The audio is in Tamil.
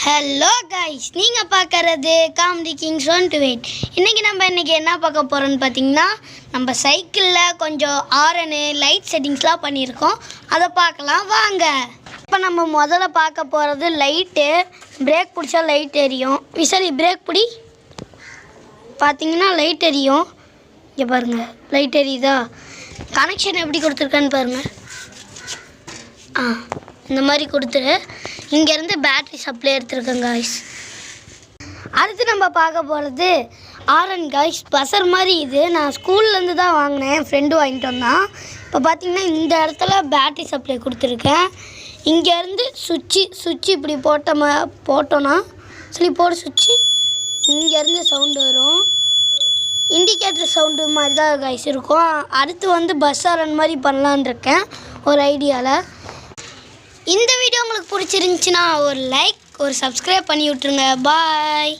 ஹலோ கைஸ், நீங்கள் பார்க்குறது காமெடி கிங்ஸ் 128. இன்றைக்கி நம்ம என்ன பார்க்க போகிறோன்னு பார்த்தீங்கன்னா, நம்ம சைக்கிளில் கொஞ்சம் ஆரனு லைட் செட்டிங்ஸ்லாம் பண்ணியிருக்கோம். அதை பார்க்கலாம் வாங்க. இப்போ நம்ம முதல்ல பார்க்க போகிறது லைட்டு. பிரேக் பிடிச்சா லைட் எரியும். விசாரி பிரேக் பிடி. பார்த்தீங்கன்னா லைட் எரியும். இங்கே பாருங்கள், லைட் எரியுதா? கனெக்ஷன் எப்படி கொடுத்துருக்கான்னு பாருங்கள். இந்த மாதிரி கொடுத்துரு. இங்கேருந்து பேட்ரி சப்ளை எடுத்துருக்கேன் காய்ஸ். அடுத்து நம்ம பார்க்க போகிறது ஆரன் காய்ஸ். பசர் மாதிரி இது நான் ஸ்கூல்லேருந்து தான் வாங்கினேன், என் ஃப்ரெண்டு வாங்கிட்டு வந்தான். இப்போ பார்த்திங்கன்னா இந்த இடத்துல பேட்ரி சப்ளை கொடுத்துருக்கேன். இங்கேருந்து சுவிட்சு இப்படி போட்டோன்னா சொல்லி போடு சுவிட்சு. இங்கேருந்து சவுண்டு வரும். இண்டிகேட்டர் சவுண்டு மாதிரி தான் காய்ஸ் இருக்கும். அடுத்து பஸ் ஆரன் மாதிரி பண்ணலான் இருக்கேன் ஒரு ஐடியாவில். இந்த வீடியோ உங்களுக்கு பிடிச்சிருந்துச்சின்னா ஒரு லைக், ஒரு சப்ஸ்கிரைப் பண்ணி விட்ருங்க. பாய்.